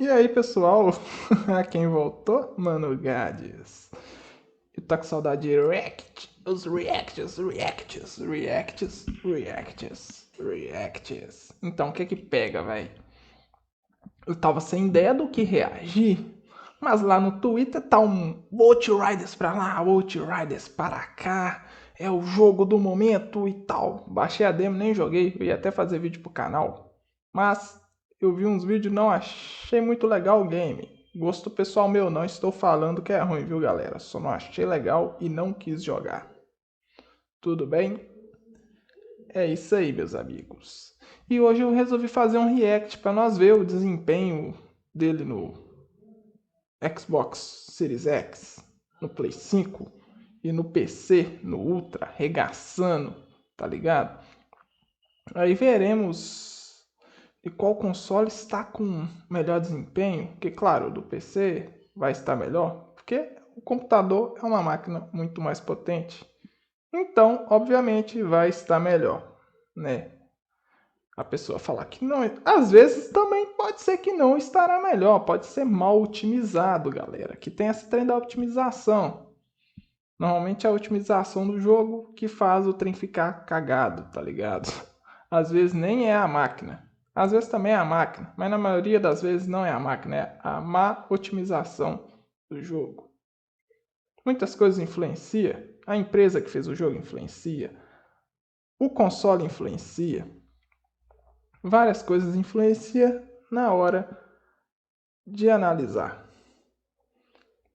E aí, pessoal? Quem voltou? Mano Gades. E tá com saudade de react. Os reacts. Então, o que pega, velho? Eu tava sem ideia do que reagir, mas lá no Twitter tá um Outriders pra lá, Outriders para cá. É o jogo do momento e tal. Baixei a demo, nem joguei. Eu ia até fazer vídeo pro canal. Mas eu vi uns vídeos, não achei muito legal o game. Gosto pessoal meu, não estou falando que é ruim, viu galera? Só não achei legal e não quis jogar. Tudo bem? É isso aí, meus amigos. E hoje eu resolvi fazer um react para nós ver o desempenho dele no Xbox Series X, no Play 5 e no PC, no Ultra, regaçando, tá ligado? Aí veremos de qual console está com melhor desempenho, que claro, do PC vai estar melhor, porque o computador é uma máquina muito mais potente. Então, obviamente, vai estar melhor, né? A pessoa falar que não, às vezes também pode ser que não estará melhor, pode ser mal otimizado, galera, que tem esse trem da otimização. Normalmente é a otimização do jogo que faz o trem ficar cagado, tá ligado? Às vezes nem é a máquina, às vezes também é a máquina, mas na maioria das vezes não é a máquina, é a má otimização do jogo. Muitas coisas influenciam, a empresa que fez o jogo influencia, o console influencia, várias coisas influenciam na hora de analisar.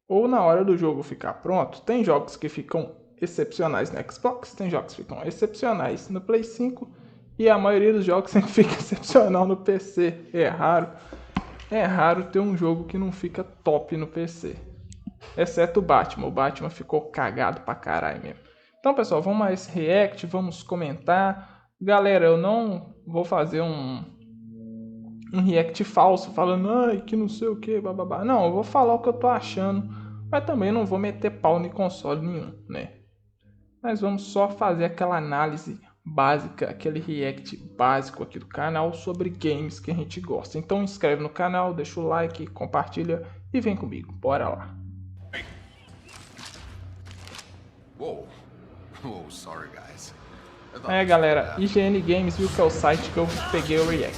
Ou na hora do jogo ficar pronto, tem jogos que ficam excepcionais no Xbox, tem jogos que ficam excepcionais no Play 5 e a maioria dos jogos sempre fica excepcional no PC. É raro ter um jogo que não fica top no PC. Exceto o Batman ficou cagado pra caralho mesmo. Então pessoal, vamos a esse react, vamos comentar. Galera, eu não vou fazer um react falso falando, ai, que não sei o que, bababá. Não, eu vou falar o que eu tô achando, mas também não vou meter pau em console nenhum, né? Mas vamos só fazer aquela análise básica, aquele react básico aqui do canal sobre games que a gente gosta. Então inscreve no canal, deixa o like, compartilha e vem comigo, bora lá. Sorry guys. É galera, IGN Games viu que é o site que eu peguei o react.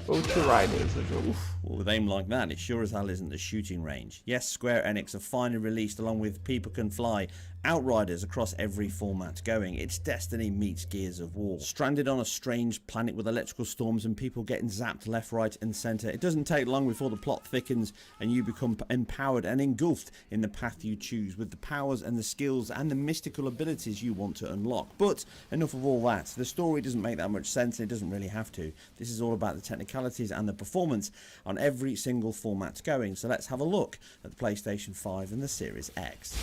Outriders, o jogo. Well, with aim like that, it sure as hell isn't the shooting range. Yes, Square Enix have finally released, along with People Can Fly, Outriders across every format going. It's Destiny meets Gears of War. Stranded on a strange planet with electrical storms and people getting zapped left, right and centre, it doesn't take long before the plot thickens and you become empowered and engulfed in the path you choose with the powers and the skills and the mystical abilities you want to unlock. But enough of all that. The story doesn't make that much sense and it doesn't really have to. This is all about the technicalities and the performance on every single format going. So let's have a look at the PlayStation 5 and the Series X.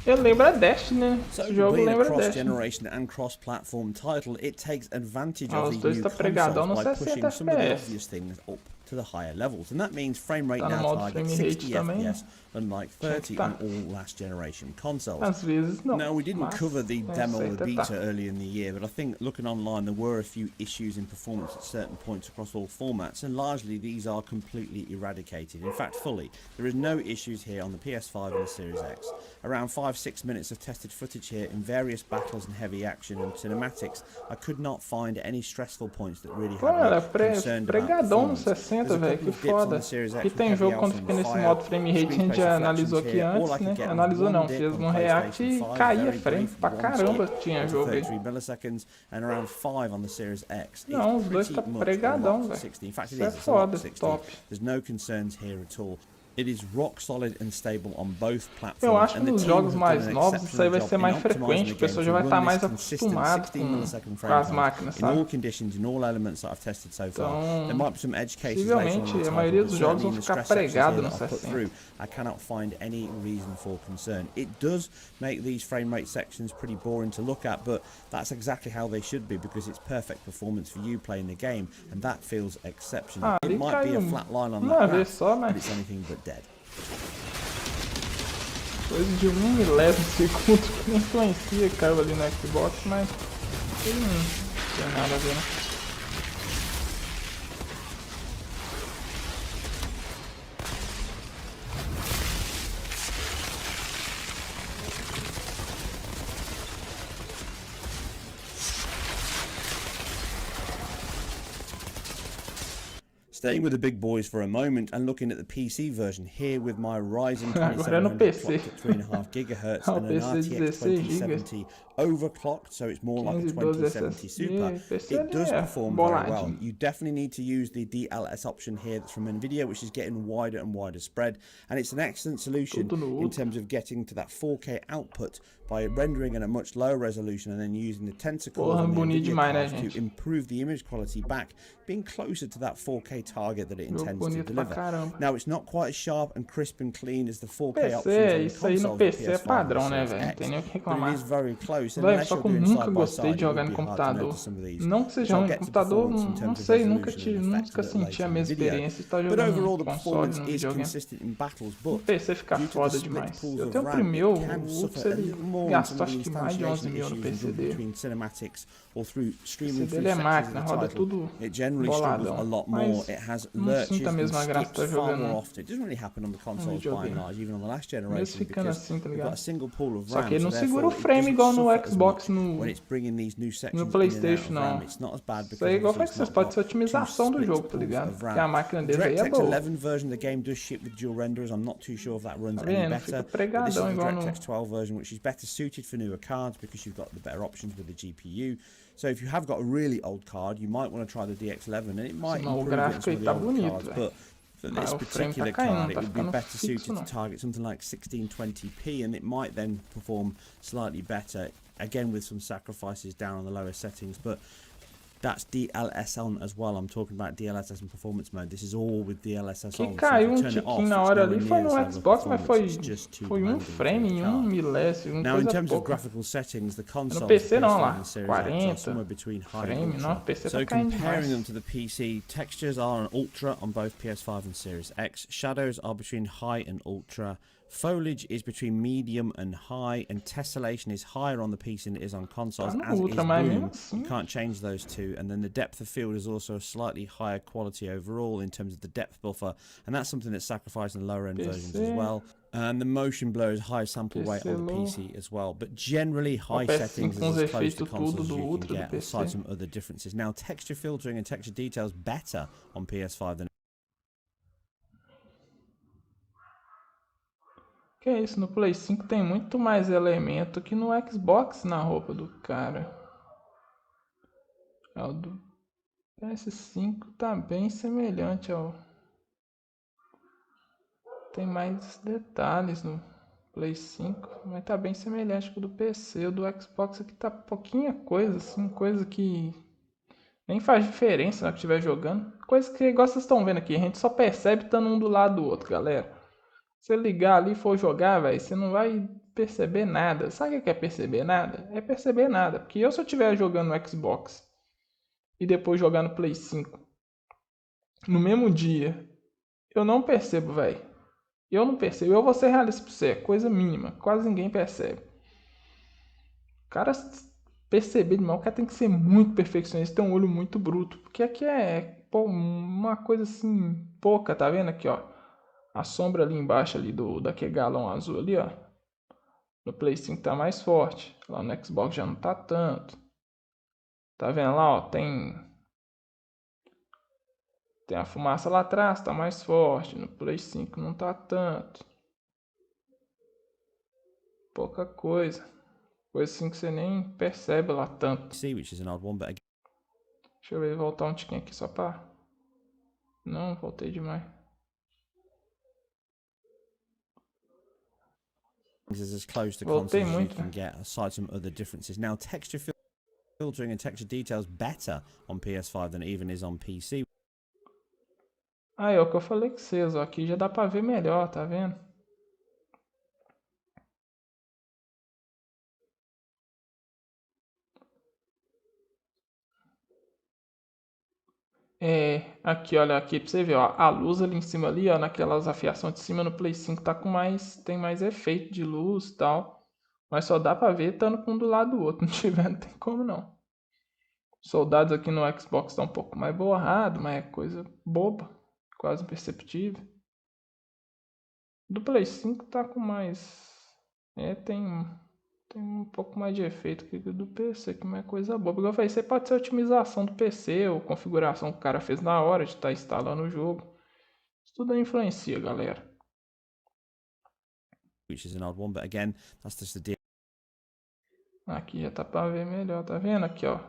Eu lembro a Destiny, né? So Esse jogo being a lembra Destiny. cross-generation and cross-platform title, it takes advantage of Os these dois new tá pregadão no consoles by 60 pushing some of the FPS. obvious things up to the higher levels, and that means frame rate Tá no now modo targets frame rate 60 também, FPS, unlike 30 tá. on all last generation consoles. Às vezes não. No, we didn't mas cover the demo or the 60 beta tá. earlier in the year, but I think looking online there were a few issues in performance at certain points across all formats, and largely these are completely eradicated. In fact, fully. There is no issues here on the PS5 and the Series X. Around 5-6 minutes of tested footage here in various battles and heavy action and cinematics, I could not find any stressful points that really Pô, had era me concerned about pregadão no performance. 60, velho, que foda. E tem jogo quando fica nesse modo frame rate, a gente já analisou aqui antes, né? Analisou não, fez um react e caía frame pra caramba, tinha jogo aí. Não, os dois tá pregadão, velho. Isso é foda, top. There's no concerns here at all. It is rock solid and stable on both platforms. Eu acho que nos jogos mais novos isso aí vai ser mais frequente, o pessoal já vai estar mais acostumado com as máquinas, sabe? Então, possivelmente a maioria dos jogos vão ficar pregados no 60. I cannot find any reason for concern. It does make these frame rate sections pretty boring to look at, but that's exactly how they should be because it's perfect performance for you playing the game, and that feels exceptional. It might be a flat line on that graph, but it's anything but dead. Coisa de 1 milésimo de segundo que influencia, caiu ali no Xbox, mas não tem nada a ver, né? Staying with the big boys for a moment and looking at the PC version here with my Ryzen Agora é no 2700 PC. clocked at 3.5 gigahertz O and an PC RTX 16 GB. 2070 overclocked, so it's more like a 2070 Super. PC It does perform very well. boladinho. You definitely need to use the DLS option here that's from NVIDIA, which is getting wider and wider spread, and it's an excellent solution in terms of getting to that 4K output by rendering at a much lower resolution and then using the tensor cores on the NVIDIA cards to improve the image quality back, being closer to that 4K target that it intends to deliver. Now, it's not quite as sharp and crisp and clean as the 4K options on the consoles, PC é PS5 padrão, and né, Series velho? Não X, tem nem o que but it reclamar. is very close, and Véi, unless só you're que eu doing nunca side by gostei side, de it jogar would no be hard to computador. notice some of these, Não que which seja I'll ruim no get to computador, performance in não terms of sei, nunca resolution and tive, effects a nunca bit senti later a in the mesma video. experiência de estar But jogando overall, no the console, performance no is videogame. consistent in battles, No but PC fica due to the foda split demais. pools Eu of tenho o RAM, it meu, can o suffer a ele little more in some gastou of the acho que mais de 11 instantiation mil no issues and PC jumping dele. between cinematics or through O streaming PC through dele é sections of máquina, the roda title. tudo It generally struggles a boladão. lot more. Mas It has não sinto lurches a and mesma graça skips estar far more jogando often. It doesn't really happen on the no consoles by and videogame. large, even on the last Mesmo generation, ficando because assim, tá we've got a ligado? single pool of Só que RAM, ele so não segura o therefore it frame doesn't igual no suffer as Xbox much when it's bringing these new no sections in and out PlayStation, of RAM. não. It's not as bad Isso because aí, igual obviously foi que it's vocês not podem got ser otimização two do split jogo, tá pools ligado? of Porque a RAM. máquina The deles aí é DirectX boa. 11 version of the game does ship with dual renderers. I'm not too sure if that runs Tá any vendo? Fica better, but this is pregadão the igual no... DirectX 12 version, which is better suited for newer cards because you've got the better options with the GPU. So if you have got a really old card, you might want to try the DX11 and it might Sim, mas o improve it on gráfico some aí of the tá older bonito, cards, velho. but for Mas this o frame tá particular caindo, card, não it tá would be ficando better fixo, suited não. to target something like 1620p, and it might then perform slightly better, again with some sacrifices down on the lower settings, but that's DLSS on as well. I'm talking about DLSS in performance mode. This is all with DLSS Que on. caiu So if you turn it tiquinho off, na it's hora nowhere ali, foi near no this level of Xbox, mas performance. It's just too foi demanding for frame the em card. milésimo, Now, in coisa terms of pouca. graphical settings, the No consoles, PC the não PS5 lá, and Series X are 40 somewhere between high frame, and não, ultra. PC So tá caindo comparing demais. them to the PC, textures are on ultra on both PS5 and Series X. Shadows are between high and ultra. Foliage is between medium and high, and tessellation is higher on the PC than it is on consoles, Tá no as is ultra, mas mesmo bloom. assim... You can't change those two. And then the depth of field is also a slightly higher quality overall in terms of the depth buffer, and that's something that's sacrificed in lower end versions as well. And the motion blur is high sample rate on the PC as well, but generally high settings is as close to consoles as you can get, aside some other differences. Now, texture filtering and texture details better on PS5 than... Que é isso, no Play 5 tem muito mais elemento que no Xbox na roupa do cara. O do PS5 tá bem semelhante ao... Tem mais detalhes no Play 5, mas tá bem semelhante com o do PC. O do Xbox aqui tá pouquinha coisa, assim, coisa que nem faz diferença na hora que estiver jogando. Coisa que, igual vocês estão vendo aqui, a gente só percebe estando um do lado do outro, galera. Se você ligar ali e for jogar, velho, você não vai perceber nada. Sabe o que é perceber nada? É perceber nada. Porque se eu estiver jogando no Xbox e depois jogar no Play 5 no mesmo dia, eu não percebo, velho. Eu não percebo. Eu vou ser realista pra você. É coisa mínima. Quase ninguém percebe. O cara perceber demais, o cara tem que ser muito perfeccionista, ter um olho muito bruto. Porque aqui é pô, uma coisa assim, pouca, tá vendo aqui, ó? A sombra ali embaixo ali daquele galão azul ali, ó. No Play 5 tá mais forte. Lá no Xbox já não tá tanto. Tá vendo lá, ó? Tem a fumaça lá atrás, tá mais forte. No Play 5 não tá tanto. Pouca coisa. Coisa assim que você nem percebe lá tanto. which is an odd one, but again, Deixa eu ver, voltar um tiquinho aqui só pra... Não, voltei demais. is as close to Voltei consoles as you muito. can get, aside some other differences. Now, texture filtering and texture details better on PS5 than it even is on PC. Aí, ó, o que eu falei com vocês, ó. Aqui já dá pra ver melhor, tá vendo? Aqui, olha, aqui pra você ver, ó, a luz ali em cima ali, ó, naquelas afiações de cima no Play 5 tá com tem mais efeito de luz e tal, mas só dá pra ver estando com um do lado do outro, não tiver não tem como não. Soldados aqui no Xbox tá um pouco mais borrado, mas é coisa boba, quase imperceptível. Do Play 5 tá com mais, tem Tem um pouco mais de efeito que o do PC, que não é coisa boa. Porque eu falei, isso aí pode ser otimização do PC ou configuração que o cara fez na hora de estar instalando o jogo. Isso tudo influencia, galera. which is an odd one, but again, that's just the deal. Aqui já tá pra ver melhor, tá vendo? Aqui, ó.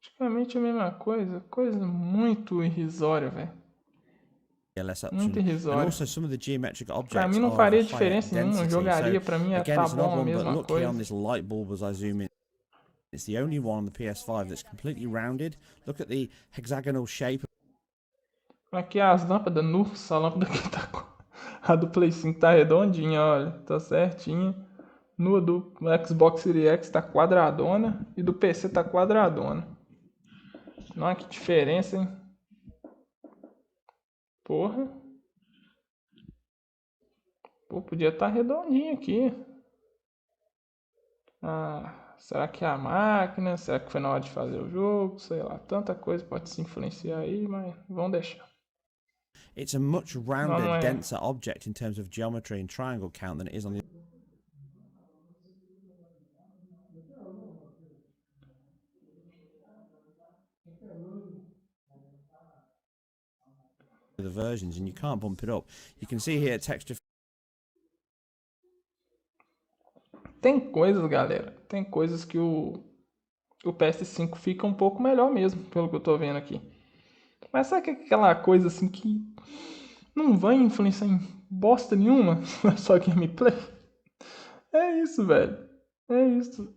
Praticamente a mesma coisa. Coisa muito irrisória, velho. Less Muito option, and irrisória. also some of the geometric Pra objects mim não are of a faria higher diferença nenhuma. density. So Jogaria, pra mim again, tá it's an odd bom a one, but mesma look here on coisa. this light bulb as I zoom in. It's the only one on the PS5 that's completely rounded. Look at the hexagonal shape. Aqui as lâmpadas, nossa, a lâmpada aqui tá. A do Play 5 tá redondinha, olha. Tá certinha. No do Xbox Series X tá quadradona. E do PC tá quadradona. Olha que diferença, hein? Porra. Pô, podia estar redondinho aqui. Ah, será que é a máquina? Será que foi na hora de fazer o jogo? Sei lá, tanta coisa pode se influenciar aí, mas vamos deixar. It's a much Não, rounder, não é. denser object in terms of geometry and triangle count than it is on the other versions, and you can't bump it up. You can see here texture. Tem coisas, galera. Tem coisas que o PS5 fica um pouco melhor mesmo, pelo que eu tô vendo aqui. Mas sabe que aquela coisa assim que não vai influenciar em bosta nenhuma na sua gameplay? É isso, velho. É isso.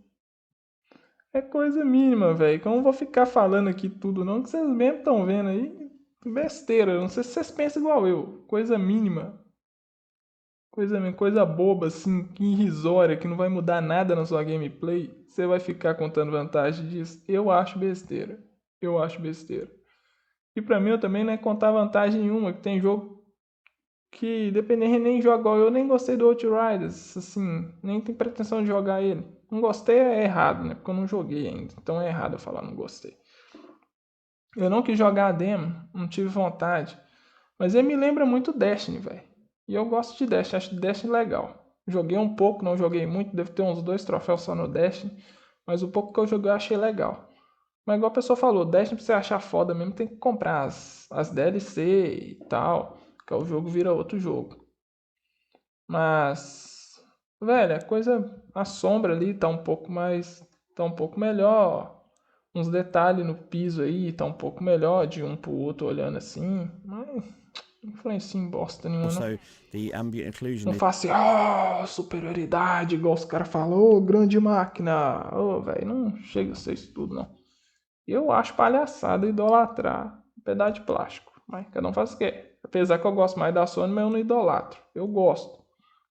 É coisa mínima, velho. Que eu não vou ficar falando aqui tudo, não, que vocês mesmo estão vendo aí. Besteira. Não sei se vocês pensam igual eu. Coisa mínima. Coisa boba, assim, que irrisória, que não vai mudar nada na sua gameplay. Você vai ficar contando vantagem disso. Eu acho besteira. Eu acho besteira. E pra mim eu também não é contar vantagem nenhuma, que tem jogo que, dependendo, nem joga igual eu, nem gostei do Outriders, assim, nem tem pretensão de jogar ele. Não gostei é errado, né? Porque eu não joguei ainda. Então é errado eu falar não gostei. Eu não quis jogar a demo, não tive vontade. Mas ele me lembra muito Destiny, velho. E eu gosto de Destiny, acho Destiny legal. Joguei um pouco, não joguei muito, deve ter uns 2 troféus só no Destiny. Mas o pouco que eu joguei eu achei legal. Mas igual a pessoa falou, Destiny pra você achar foda mesmo tem que comprar as DLC e tal. Que o jogo vira outro jogo. Mas, velho, a coisa, a sombra ali tá um pouco mais, tá um pouco melhor. Uns detalhes no piso aí tá um pouco melhor de um pro outro olhando assim. Mas não influencia em bosta nenhuma, não. Also, the ambient occlusion Não faz assim, superioridade, igual os caras falam, grande máquina. Velho, não chega a ser isso tudo, não. Eu acho palhaçada idolatrar um pedaço de plástico. Mas cada um faz o que quer. Apesar que eu gosto mais da Sony, mas eu não idolatro. Eu gosto.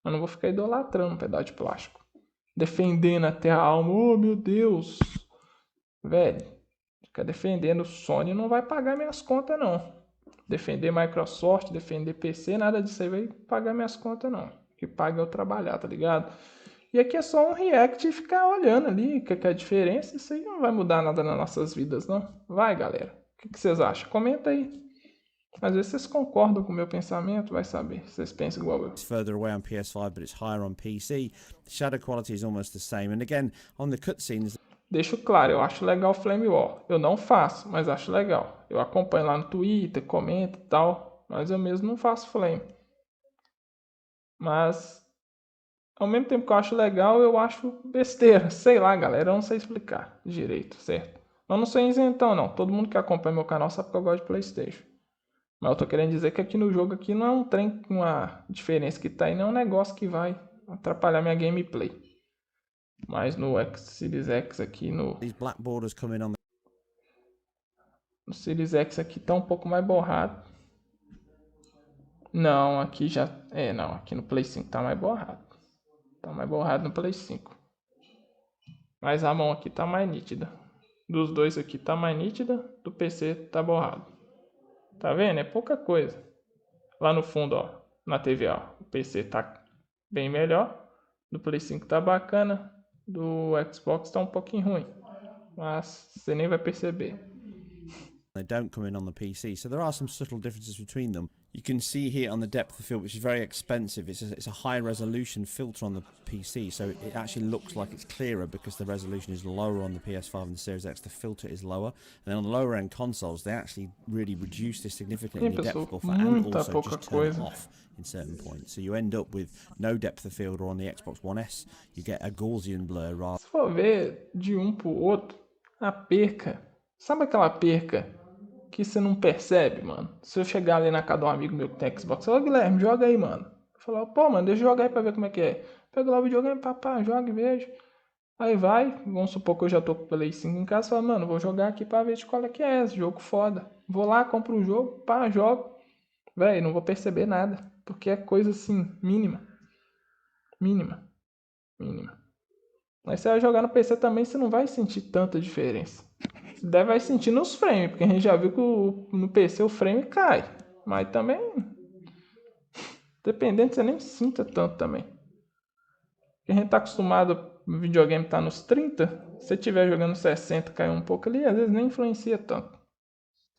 Mas não vou ficar idolatrando um pedaço de plástico. Defendendo até a alma. Oh, meu Deus. Velho, ficar defendendo Sony não vai pagar minhas contas, não. Defender Microsoft, defender PC, nada disso aí vai pagar minhas contas, não. O que paga é eu trabalhar, tá ligado? E aqui é só um react e ficar olhando ali que é a diferença. Isso aí não vai mudar nada nas nossas vidas, não. Vai, galera. O que vocês acham? Comenta aí. Às vezes vocês concordam com o meu pensamento, vai saber. Vocês pensam igual eu. it's further away on PS5, but it's higher on PC. The shadow quality is almost the same. And again, on the cutscenes, Deixo claro, eu acho legal Flame War. Eu não faço, mas acho legal. Eu acompanho lá no Twitter, comento e tal. Mas eu mesmo não faço Flame. Mas, ao mesmo tempo que eu acho legal, eu acho besteira. Sei lá, galera, eu não sei explicar direito, certo? Eu não sou isentão, não. Todo mundo que acompanha meu canal sabe que eu gosto de PlayStation. Mas eu tô querendo dizer que aqui no jogo aqui não é um trem com uma diferença que tá aí, não é um negócio que vai atrapalhar minha gameplay. Mas no Series X aqui, these black borders come in on the no Series X aqui tá um pouco mais borrado. Não, aqui já... não, aqui no Play 5 tá mais borrado. Tá mais borrado no Play 5. Mas a mão aqui tá mais nítida. Dos dois aqui tá mais nítida, do PC tá borrado. Tá vendo? É pouca coisa. Lá no fundo, ó, na TV, ó, o PC tá bem melhor. Do Play 5 tá bacana. Do Xbox tá um pouquinho ruim. Mas você nem vai perceber. they don't come in on the PC. So there are some subtle differences between them. You can see here on the depth of field, which is very expensive, it's a high resolution filter on the PC, so it actually looks like it's clearer because the resolution is lower on the PS5 and the Series X, the filter is lower. And then on the lower end consoles, they actually really reduce this significantly in the depth of field and also just turn it off in certain points. So you end up with no depth of field, or on the Xbox One S, you get a Gaussian blur rather. Se for ver de um pro outro, a perca, sabe aquela perca que você não percebe, mano? Se eu chegar ali na casa de um amigo meu que tem Xbox, ô Guilherme, joga aí, mano. Eu falo, pô, mano, deixa eu jogar aí pra ver como é que é. Pega lá o videogame, papá, joga e vejo. Aí vai, vamos supor que eu já tô com o Play 5 em casa, falo, mano, vou jogar aqui pra ver de qual é que é esse jogo foda. Vou lá, compro um jogo, pá, jogo. Véi, não vou perceber nada, porque é coisa assim, mínima. Mínima. Mas você vai jogar no PC também, você não vai sentir tanta diferença. Você deve vai sentir nos frames, porque a gente já viu que no PC o frame cai. Mas também, dependendo, você nem sinta tanto também. Porque a gente tá acostumado, o videogame tá nos 30, se você estiver jogando 60, cai um pouco ali, às vezes nem influencia tanto.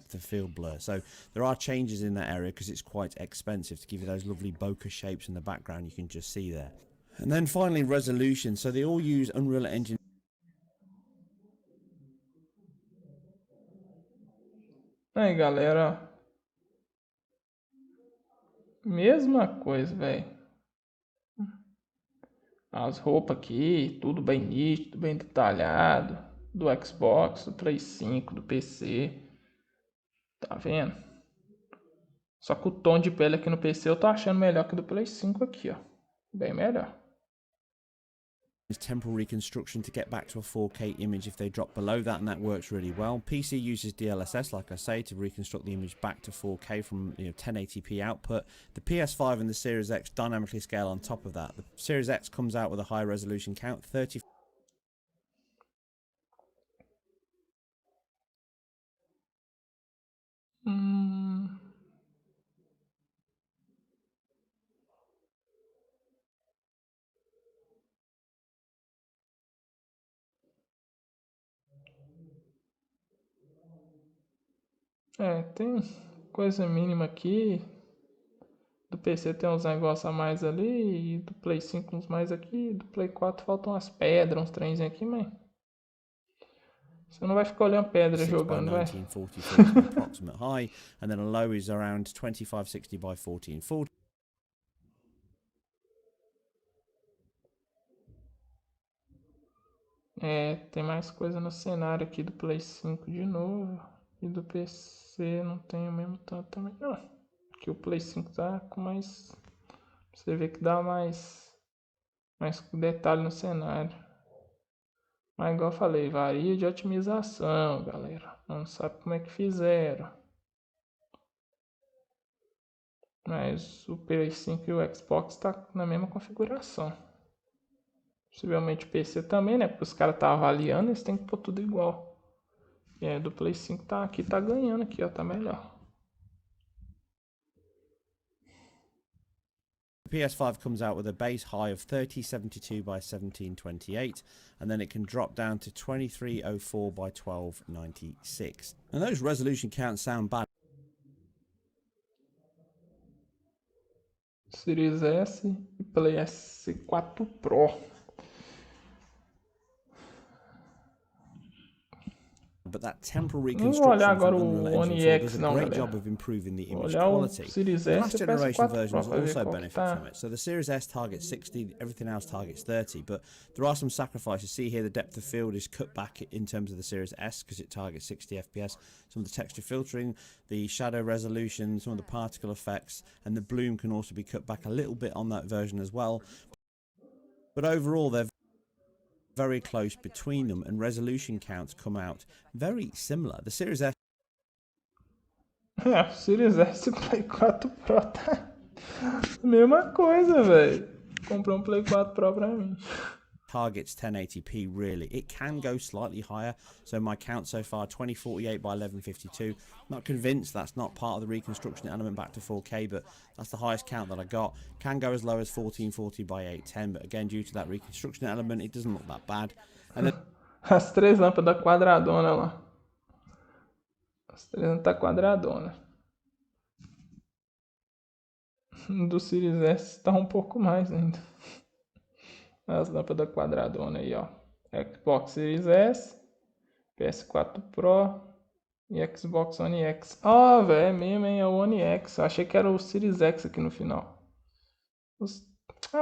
The field blur. So there are changes in that area because it's quite expensive to give you those lovely bokeh shapes in the background you can just see there. And then finally, resolution. So they all use Unreal Engine. Aí galera, mesma coisa, velho. As roupas aqui, tudo bem nítido, bem detalhado. Do Xbox, do Play 5, do PC. Tá vendo? Só que o tom de pele aqui no PC eu tô achando melhor que do Play 5 aqui, ó. Bem melhor. Temporal reconstruction to get back to a 4K image if they drop below that, and that works really well. PC uses DLSS, like I say, to reconstruct the image back to 4K from 1080p output. The PS5 and the Series X dynamically scale on top of that. The Series X comes out with a high resolution count, 30. É, tem coisa mínima aqui. Do PC tem uns negócios a mais ali. E do Play 5 uns mais aqui. Do Play 4 faltam umas pedras, uns trenzinhos aqui, mas você não vai ficar olhando pedra jogando, vai. 1944 is an approximate high, and then a low is around 2560 by 1440. É, tem mais coisa no cenário aqui do Play 5 de novo. E do PC não tem o mesmo tanto também. Não. Aqui o Play 5 tá com mais. Você vê que dá mais detalhe no cenário. Mas igual eu falei, varia de otimização, galera. Não sabe como é que fizeram. Mas o Play 5 e o Xbox tá na mesma configuração. Possivelmente o PC também, né? Porque os caras tá avaliando, eles têm que pôr tudo igual. E é, do Play 5 tá aqui, tá ganhando aqui, ó, tá melhor. The PS5 comes out with a base high of 3072 by 1728, and then it can drop down to 2304 by 1296. And those resolution counts sound bad. Series S e Play S4 Pro. But that temporal Não vou olhar reconstruction agora from o Unreal One Engine 4 X does a não, great galera. job of improving the Vou image olhar o quality. Series The S last e o generation PS4 versions Pro pra ver also qual que benefit tá. from it. So the Series S targets 60, everything else targets 30, but there are some sacrifices. See here the depth of field is cut back in terms of the Series S because it targets 60 FPS. Some of the texture filtering, the shadow resolution, some of the particle effects, and the bloom can also be cut back a little bit on that version as well. But overall, they're very close between them, and resolution counts come out very similar. The Series S É, o Series S e o Play 4 Pro tá mesma coisa, velho. Comprei um Play 4 Pro pra mim. targets 1080p really. It can go slightly higher, so my count so far 2048 by 1152. Not convinced that's not part of the reconstruction element back to 4K, but that's the highest count that I got. Can go as low as 1440 by 810, but again, due to that reconstruction element, it doesn't look that bad. And then As três lâmpadas quadradona lá. As três lâmpadas quadradona. do Series S tá um pouco mais ainda. As lâmpadas quadradonas aí, ó. Xbox Series S, PS4 Pro e Xbox One X. Ah, velho, é mesmo, hein? É o One X. Achei que era o Series X aqui no final.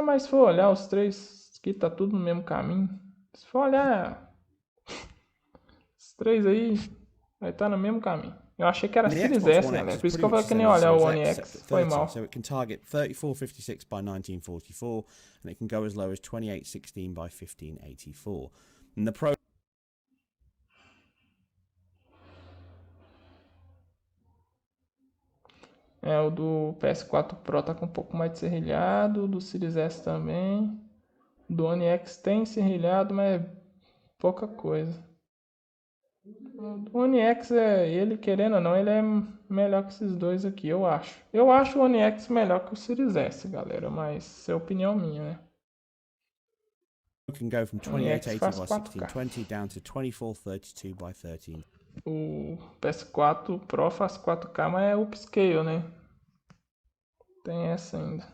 Mas se for olhar, os três aqui tá tudo no mesmo caminho. Se for olhar, os três aí vai tá no mesmo caminho. Eu achei que era The Series Xbox S, One X galera. is Por isso pretty que eu much falei the que same nem as the olhar o Series One X, X. except Foi 30, so mal. it can target 3456 by 1944, and it can go as low as 2816 by 1584. And the Pro É, o do PS4 Pro tá com um pouco mais de serrilhado, o do Series S também. O do One X tem serrilhado, mas é pouca coisa. O One X, ele querendo ou não, ele é melhor que esses dois aqui, eu acho. Eu acho o One X melhor que o Series S, galera, mas isso é opinião minha, né? can go from O One X 2880 faz by 4K. 1620 down to 2432 by 13. O PS4 Pro faz 4K, mas é upscale, né? Tem essa ainda.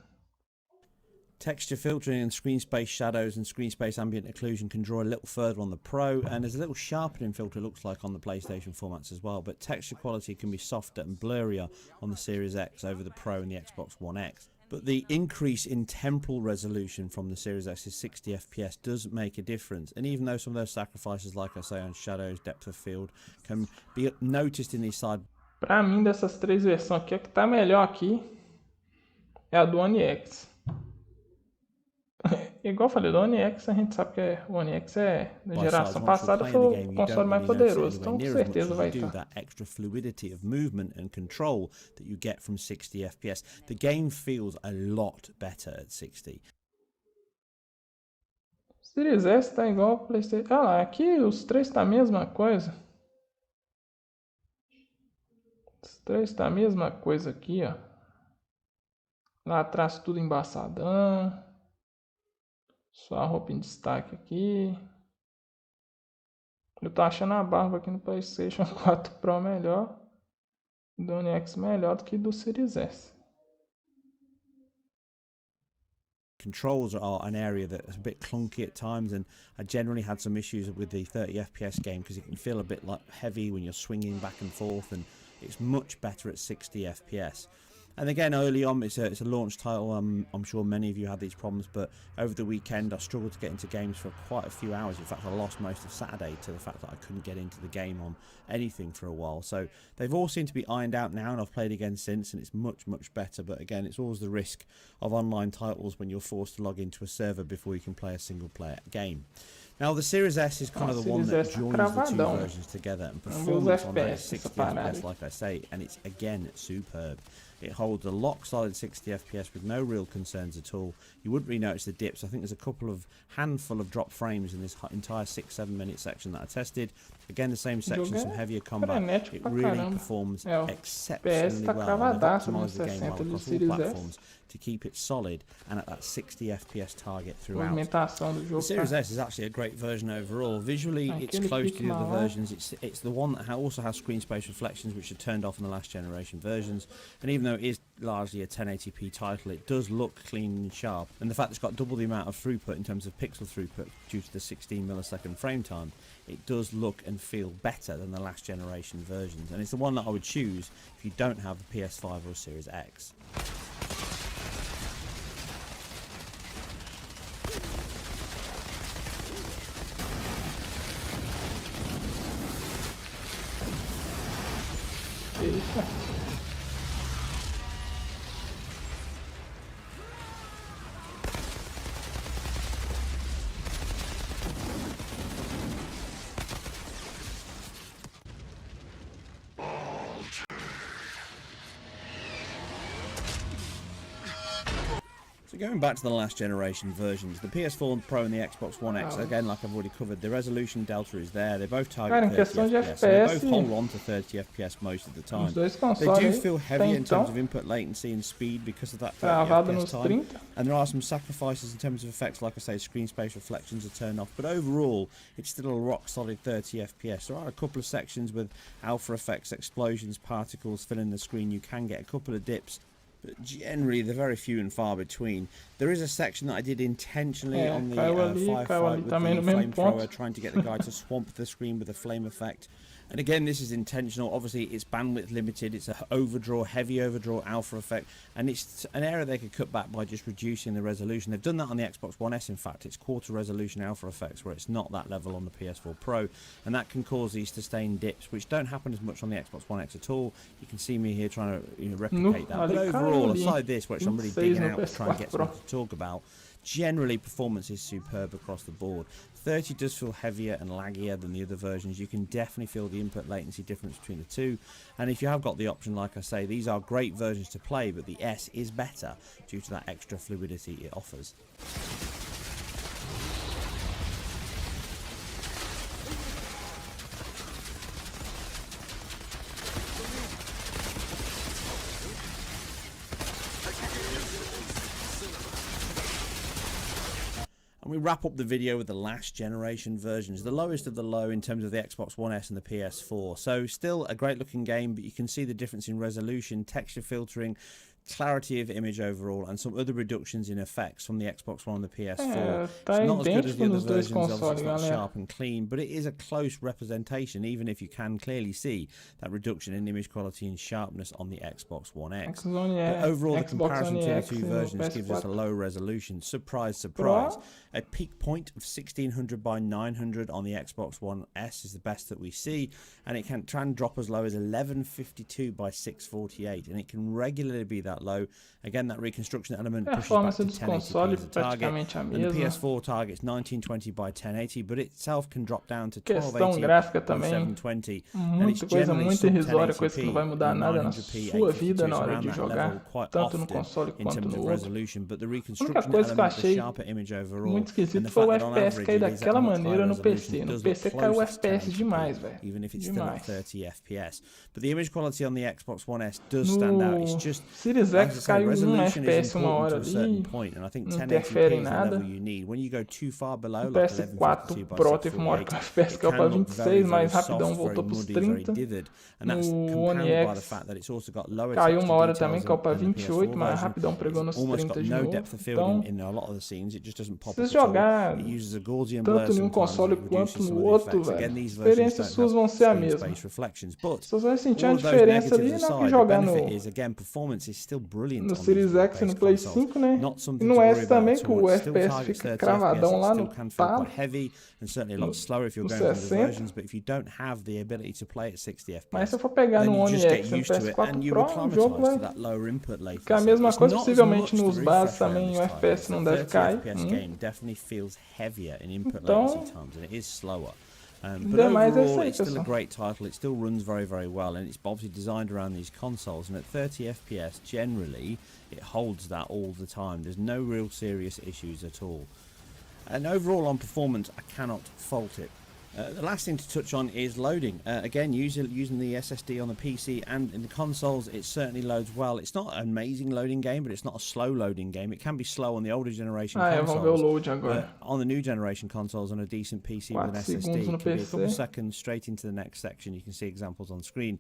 Texture filtering and screen space shadows and screen space ambient occlusion can draw a little further on the Pro, and there's a little sharpening filter, looks like, on the PlayStation formats as well, but texture quality can be softer and blurrier on the Series X over the Pro and the Xbox One X. But the increase in temporal resolution from the Series X's 60 FPS does make a difference, and even though some of those sacrifices, like I say, on shadows, depth of field, can be noticed in these side. Pra mim, dessas três versões aqui, a que tá melhor aqui é a do One X. Igual eu falei, do One X a gente sabe que o One X da geração passada foi o console mais poderoso, então com certeza vai estar. That extra fluidity of movement and control that you get from 60 FPS. The game feels a lot better at 60. Series S tá igual ao PlayStation. Ah lá, aqui os três tá a mesma coisa. Os três tá a mesma coisa aqui, ó. Lá atrás tudo embaçadão. Só a roupa em destaque aqui. Eu tô achando a barba aqui no PlayStation 4 Pro melhor. Do One X melhor do que do Series S. Controls are an area that's a bit clunky at times, and I generally had some issues with the 30 FPS game because it can feel a bit like heavy when you're swinging back and forth, and it's much better at 60 FPS. And again, early on, it's a launch title. I'm sure many of you had these problems, but over the weekend I struggled to get into games for quite a few hours. In fact, I lost most of Saturday to the fact that I couldn't get into the game on anything for a while. So they've all seemed to be ironed out now, and I've played again since, and it's much, much better. But again, it's always the risk of online titles when you're forced to log into a server before you can play a single-player game. Now, the Series S is kind of the one that joins the two versions together, and performance on that is 60 FPS, like I say, and it's, again, superb. It holds a lock-solid 60 FPS with no real concerns at all. You wouldn't really notice the dips. I think there's a handful of drop frames in this entire 6-7 minute section that I tested. Again, the same section, some heavier combat. It really performs exceptionally well. And they've optimised the game well across all platforms to keep it solid and at that 60 FPS target throughout. The Series S is actually a great version overall. Visually, it's close to the other versions. It's the one that also has screen space reflections, which are turned off in the last generation versions. And even though it is largely a 1080p title, it does look clean and sharp. And the fact it's got double the amount of throughput in terms of pixel throughput due to the 16 millisecond frame time, it does look and feel better than the last generation versions. And it's the one that I would choose if you don't have the PS5 or Series X. So going back to the last generation versions, the PS4 Pro and the Xbox One X, again, like I've already covered, the resolution delta is there. They both target 30 FPS. They both hold on to 30 FPS most of the time. They do feel heavy in terms of input latency and speed because of that 30 FPS time. And there are some sacrifices in terms of effects, like I say, screen space reflections are turned off. But overall, it's still a rock solid 30 FPS. There are a couple of sections with alpha effects, explosions, particles filling the screen. You can get a couple of dips. But generally, they're very few and far between. There is a section that I did intentionally on the firefight with the flamethrower, trying to get the guy to swamp the screen with a flame effect. And again, this is intentional. Obviously, it's bandwidth limited. It's a heavy overdraw alpha effect. And it's an area they could cut back by just reducing the resolution. They've done that on the Xbox One S, in fact. It's quarter resolution alpha effects, where it's not that level on the PS4 Pro. And that can cause these sustained dips, which don't happen as much on the Xbox One X at all. You can see me here trying to replicate that. But overall, aside this, which I'm really digging out to try and get something to talk about, generally performance is superb across the board. 30 does feel heavier and laggier than the other versions. You can definitely feel the input latency difference between the two, and if you have got the option, like I say, these are great versions to play, but the S is better due to that extra fluidity it offers. And we wrap up the video with the last generation versions, the lowest of the low in terms of the Xbox One S and the PS4. So still a great looking game, but you can see the difference in resolution, texture filtering, clarity of image overall, and some other reductions in effects from the Xbox One and the PS4. It's not as good as the other versions, obviously it's not sharp and clean, but it is a close representation, even if you can clearly see that reduction in image quality and sharpness on the Xbox One X. But overall, the comparison between the two versions gives us a low resolution. Surprise, surprise. A peak point of 1600 by 900 on the Xbox One S is the best that we see, and it can try and drop as low as 1152 by 648, and it can regularly be that low. Again, that reconstruction element pushes back to 1080p as a target, and the PS4 targets 1920 by 1080, but itself can drop down to 1280 by 720, and it's generally sub 1080p, 900p, 852, around that level quite often in terms of resolution. But the reconstruction element, the sharper image overall, muito esquisito foi o FPS cair daquela maneira no PC. No PC caiu o FPS demais, velho. Even if it's still at 30 FPS. But the image quality on the Xbox One S does stand out. It's just, Series X caiu FPS uma hora to a certain point, and I think 1080p is the level you need. When you go too far below, like 1152 by 648, FPS caiu para 26, mais rapidão voltou para os 30. And that's compounded by the fact that it's also got lower caiu uma hora também, caiu para 28, mais rapidão pregou nos 30 de novo. Depth of field in a lot of the scenes. It just doesn't pop up. Jogar tanto em um console quanto no outro, velho, as experiências suas vão ser a mesma. Você vai sentir a diferença ali na jogar no Series X e no Play 5, né? E no S também, que o FPS fica cravadão lá no talo, no 60. Mas se eu for pegar no One X e no PS4 Pro, o jogo vai ficar a mesma coisa, possivelmente nos bases também o FPS não deve cair. Definitely feels heavier in input latency times, and it is slower. But overall, it's still a great title. It still runs very, very well, and it's obviously designed around these consoles. And at 30 FPS, generally, it holds that all the time. There's no real serious issues at all. And overall, on performance, I cannot fault it. The last thing to touch on is loading. Again, using the SSD on the PC and in the consoles, it certainly loads well. It's not an amazing loading game, but it's not a slow loading game. It can be slow on the older generation consoles. On the new generation consoles, on a decent PC with an SSD, it can be a couple of seconds straight into the next section. You can see examples on screen.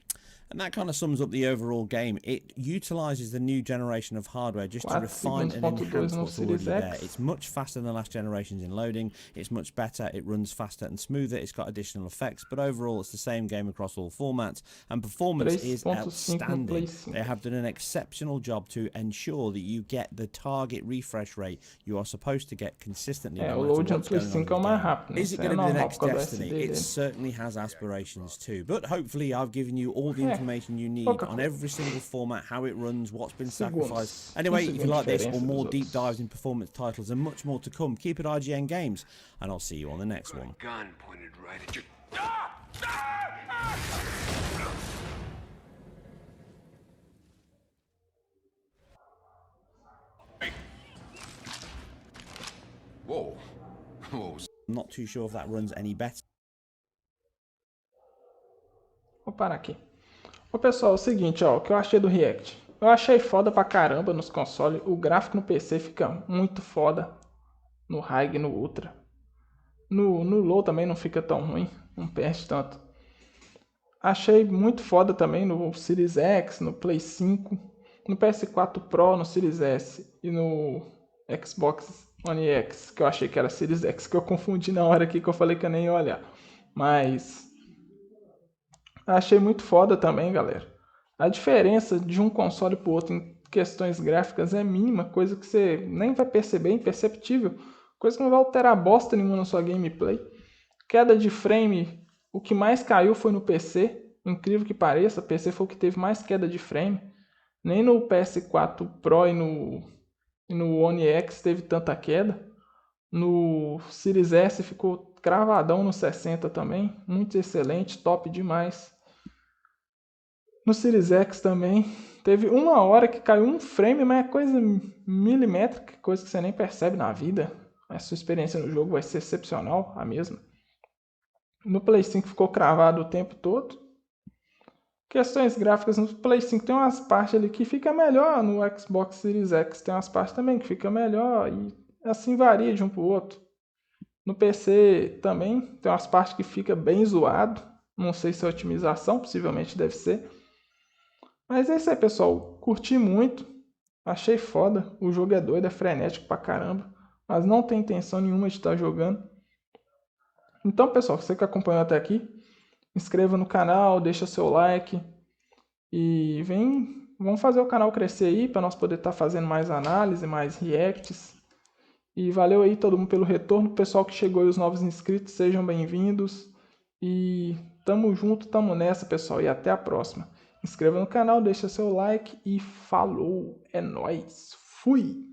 And that kind of sums up the overall game. It utilises the new generation of hardware just to refine and enhance what's already there. It's much faster than the last generations in loading. It's much better. It runs faster and smoother. It's got additional effects, but overall it's the same game across all formats, and performance is outstanding. They have done an exceptional job to ensure that you get the target refresh rate you are supposed to get consistently. No matter what's going on. Is it going to be the next Destiny? It certainly has aspirations too, but hopefully I've given you all the information you need on every single format, how it runs, what's been sacrificed. Anyway, if you like this or more deep dives in performance titles and much more to come, keep it IGN Games, and I'll see you on the next one. Gun pointed right at your... Whoa. Whoa. I'm not too sure if that runs any better. Vou parar aqui. Ô pessoal, é o seguinte, ó, o que eu achei do React. Eu achei foda pra caramba nos consoles. O gráfico no PC fica muito foda. No High e no Ultra. No Low também não fica tão ruim. Não perde tanto. Achei muito foda também no Series X, no Play 5. no PS4 Pro, no Series S e no Xbox One X, que eu achei que era Series X, que eu confundi na hora aqui que eu falei que eu nem ia olhar. Mas achei muito foda também, galera. A diferença de um console pro outro em questões gráficas é mínima, coisa que você nem vai perceber, imperceptível, coisa que não vai alterar bosta nenhuma na sua gameplay. Queda de frame, o que mais caiu foi no PC, incrível que pareça, o PC foi o que teve mais queda de frame. Nem no PS4 Pro e no One X teve tanta queda. No Series S ficou cravadão no 60 também, muito excelente, top demais. No Series X também teve uma hora que caiu um frame, mas é coisa milimétrica, coisa que você nem percebe na vida. A sua experiência no jogo vai ser excepcional, a mesma. No Play 5 ficou cravado o tempo todo. Questões gráficas no Play 5 tem umas partes ali que fica melhor, no Xbox Series X tem umas partes também que fica melhor e assim varia de um pro outro. No PC também tem umas partes que fica bem zoado, não sei se é otimização, possivelmente deve ser. Mas é isso aí, pessoal, curti muito, achei foda, o jogo é doido, é frenético pra caramba, mas não tem intenção nenhuma de estar jogando. Então, pessoal, você que acompanhou até aqui, inscreva no canal, deixa seu like e vamos fazer o canal crescer aí para nós poder estar fazendo mais análise, mais reacts. E valeu aí todo mundo pelo retorno, pessoal que chegou aí, os novos inscritos, sejam bem-vindos. E tamo junto, tamo nessa, pessoal, e até a próxima. Inscreva no canal, deixa seu like e falou, é nóis, fui!